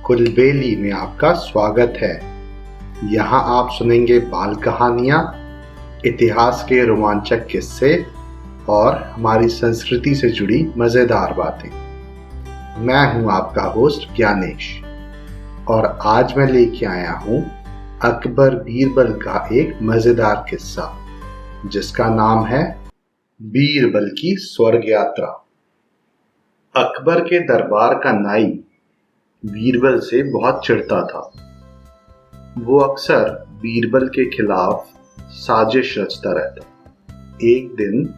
कुलबेली में आपका स्वागत है। यहाँ आप सुनेंगे बाल कहानियाँ, इतिहास के रोमांचक किस्से और हमारी संस्कृति से जुड़ी मज़ेदार बातें। मैं हूँ आपका होस्ट ज्ञानेश और आज मैं लेके आया हूँ अकबर बीरबल का एक मज़ेदार किस्सा जिसका नाम है बीरबल की स्वर्ग यात्रा। अकबर के दरबार का नाई बीरबल से बहुत चिढ़ता था। वो अक्सर बीरबल के खिलाफ साजिश रचता रहता। एक दिन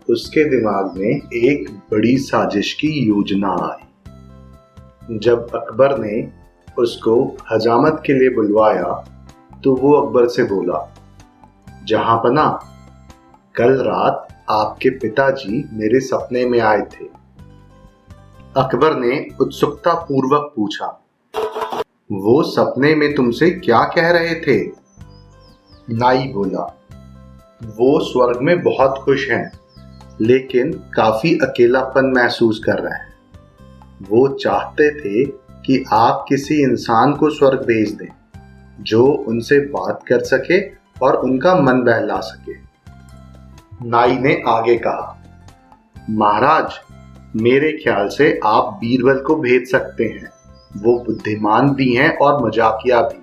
उसके दिमाग में एक बड़ी साजिश की योजना आई। जब अकबर ने उसको हजामत के लिए बुलवाया तो वो अकबर से बोला, जहांपना, कल रात आपके पिताजी मेरे सपने में आए थे। अकबर ने उत्सुकता पूर्वक पूछा, वो सपने में तुमसे क्या कह रहे थे? नाई बोला, वो स्वर्ग में बहुत खुश हैं, लेकिन काफी अकेलापन महसूस कर रहे हैं। वो चाहते थे कि आप किसी इंसान को स्वर्ग भेज दें जो उनसे बात कर सके और उनका मन बहला सके। नाई ने आगे कहा, महाराज, मेरे ख्याल से आप बीरबल को भेज सकते हैं। वो बुद्धिमान भी हैं और मजाकिया भी।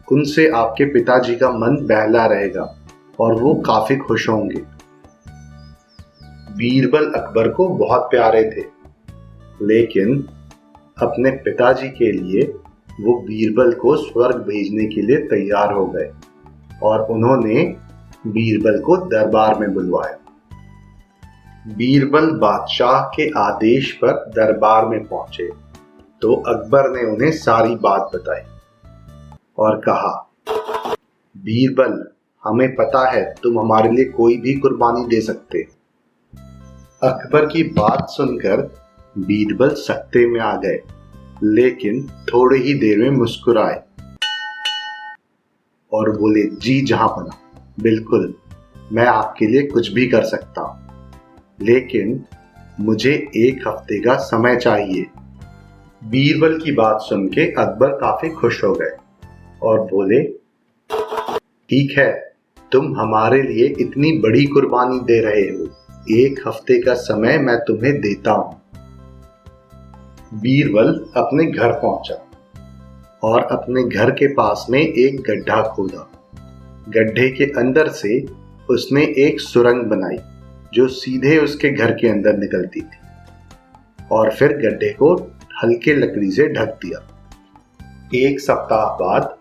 उनसे आपके पिताजी का मन बहला रहेगा और वो काफी खुश होंगे। बीरबल अकबर को बहुत प्यारे थे, लेकिन अपने पिताजी के लिए वो बीरबल को स्वर्ग भेजने के लिए तैयार हो गए और उन्होंने बीरबल को दरबार में बुलवाया। बीरबल बादशाह के आदेश पर दरबार में पहुंचे तो अकबर ने उन्हें सारी बात बताई और कहा, बीरबल, हमें पता है तुम हमारे लिए कोई भी कुर्बानी दे सकते। अकबर की बात सुनकर बीरबल सकते में आ गए, लेकिन थोड़ी ही देर में मुस्कुराए और बोले, जी जहांपना, बिल्कुल, मैं आपके लिए कुछ भी कर सकता हूं, लेकिन मुझे एक हफ्ते का समय चाहिए। बीरबल की बात सुन के अकबर काफी खुश हो गए और बोले, ठीक है, तुम हमारे लिए इतनी बड़ी कुर्बानी दे रहे हो, एक हफ्ते का समय मैं तुम्हें देता हूं। बीरबल अपने घर पहुंचा और अपने घर के पास में एक गड्ढा खोदा। गड्ढे के अंदर से उसने एक सुरंग बनाई जो सीधे उसके घर के अंदर निकलती थी और फिर गड्ढे को हल्के लकड़ी से ढक दिया। एक सप्ताह बाद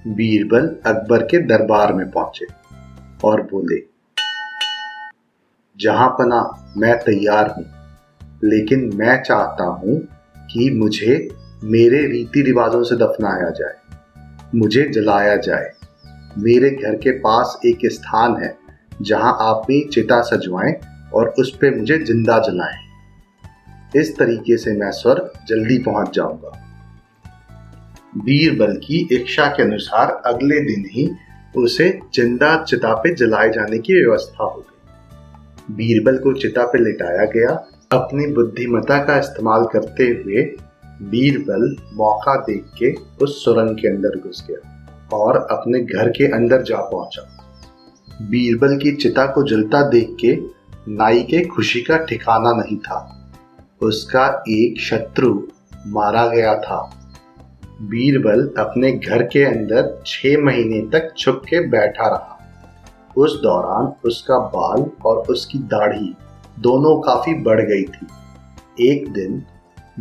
बीरबल अकबर के दरबार में पहुंचे और बोले, जहांपना, मैं तैयार हूं, लेकिन मैं चाहता हूं कि मुझे मेरे रीति रिवाजों से दफनाया जाए, मुझे जलाया जाए। मेरे घर के पास एक स्थान है जहां आप भी चिता सजवाएं और उस पे मुझे जिंदा जलाएं। इस तरीके से मैं स्वर्ग जल्दी पहुंच जाऊंगा। बीरबल की इच्छा के अनुसार अगले दिन ही उसे जिंदा चिता पे जलाए जाने की व्यवस्था हो गई। बीरबल को चिता पे लिटाया गया। अपनी बुद्धिमत्ता का इस्तेमाल करते हुए बीरबल मौका देख के उस सुरंग के अंदर घुस गया और अपने घर के अंदर जा पहुंचा। बीरबल की चिता को जलता देख के नाई के खुशी का ठिकाना नहीं था। उसका एक शत्रु मारा गया था। बीरबल अपने घर के अंदर 6 महीने तक छुप के बैठा रहा। उस दौरान उसका बाल और उसकी दाढ़ी दोनों काफी बढ़ गई थी। एक दिन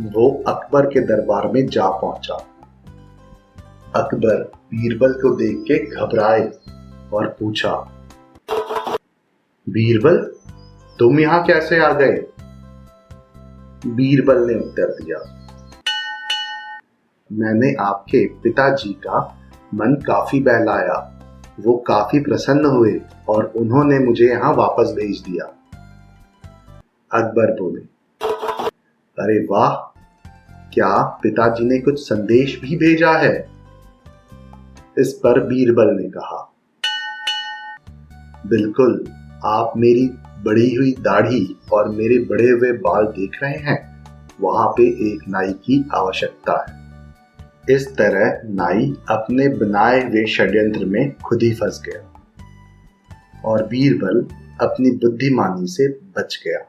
वो अकबर के दरबार में जा पहुंचा। अकबर बीरबल को देख के घबराए और पूछा, बीरबल, तुम यहां कैसे आ गए? बीरबल ने उत्तर दिया, मैंने आपके पिताजी का मन काफी बहलाया। वो काफी प्रसन्न हुए और उन्होंने मुझे यहां वापस भेज दिया। अकबर बोले, अरे वाह, क्या पिताजी ने कुछ संदेश भी भेजा है? इस पर बीरबल ने कहा, बिल्कुल, आप मेरी बढ़ी हुई दाढ़ी और मेरे बड़े हुए बाल देख रहे हैं, वहां पे एक नाई की आवश्यकता है। इस तरह नाई अपने बनाए हुए षड्यंत्र में खुद ही फंस गया और बीरबल अपनी बुद्धिमानी से बच गया।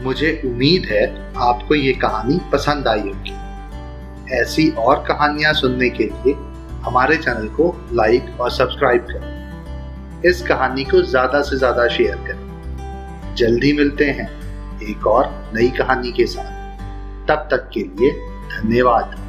मुझे उम्मीद है आपको ये कहानी पसंद आई होगी। ऐसी और कहानियां सुनने के लिए हमारे चैनल को लाइक और सब्सक्राइब करें। इस कहानी को ज़्यादा से ज़्यादा शेयर करें। जल्दी मिलते हैं एक और नई कहानी के साथ। तब तक के लिए धन्यवाद।